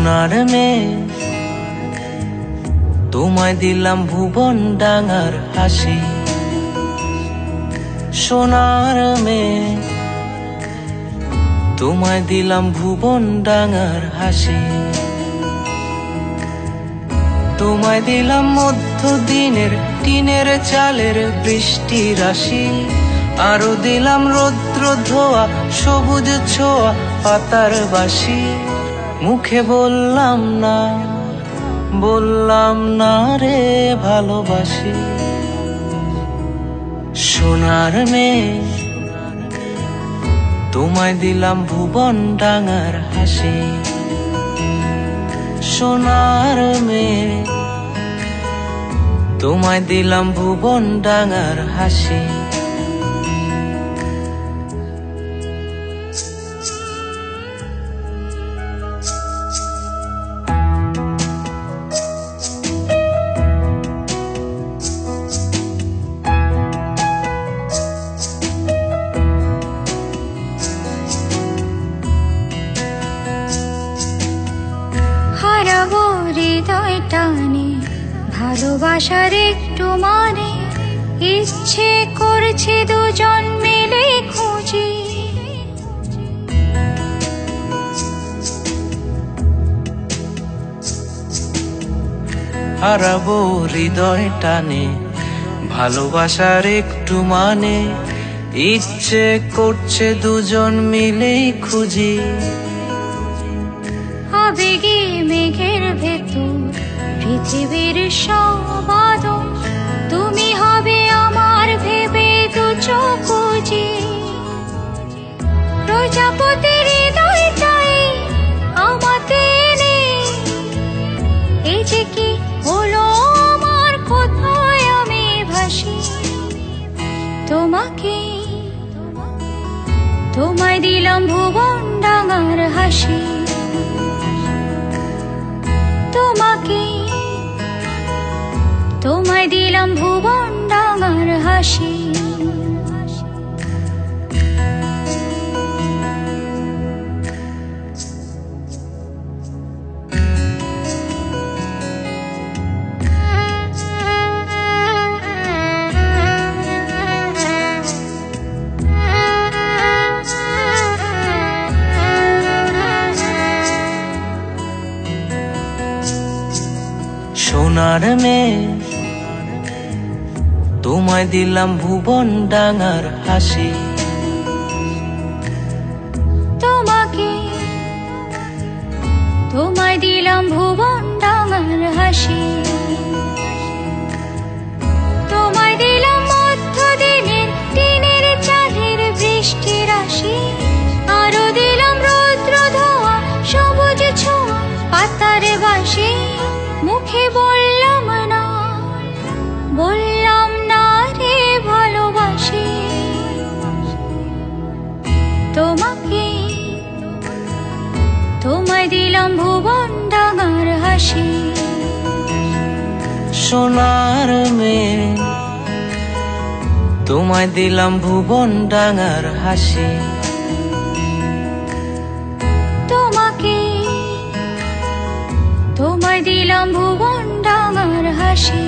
সোনার মেয়ে তোমায় দিলাম ভুবন ডাঙার হাসি। সোনার মেয়ে তোমায় দিলাম ভুবন ডাঙার হাসি। তোমায় দিলাম মধ্য দিনের টিনের চালের বৃষ্টি রাশি। আরো দিলাম রৌদ্র ধোয়া সবুজ ছোঁয়া পাতার বাসি। মুখে বললাম না রে ভালোবাসি। সোনার মেয়ে তোমায় দিলাম ভুবন ডাঙার হাসি। সোনার মেয়ে তোমায় দিলাম ভুবন ডাঙার হাসি। হারাবো হৃদয় টানে ভালোবাসার একটু মানে। ইচ্ছে করছে দুজন মিলে খুঁজি। হারাবো হৃদয় টানে ভালোবাসার একটু মানে। ইচ্ছে করছে দুজন মিলেই খুঁজি। আবেগে মেঘের ভেতর পৃথিবীর সব আদর। তুমি হবে আমার ভেবে দু চোখ বুজি। প্রজাপতির হৃদয়টাই আমাতে নেই। এই যে কি হলো আমার, কোথায় আমি ভাসি। তোমায় দিলাম ভুবন ডাঙার হাসি। তোমায় দিলাম ভুবন ডাঙার হাসি। সোনার মেয়ে তোমায় দিলাম ভুবন ডাঙার হাসি। তোমায় দিলাম ভুবন ডাঙার হাসি। তোমায় দিলাম মধ্য দিনের টিনের চালের বৃষ্টি রাশি। আরো দিলাম রৌদ্র ধোয়া সবুজ ছোঁয়া পাতার বাসি। মুখে বললাম না রে ভালোবাসি। তোমায় দিলাম ভুবন ডাঙার হাসি। সোনার মেয়ে তোমায় দিলাম ভুবন ডাঙার হাসি। তোমায় দিলাম ভুবন ডাঙার হাসি।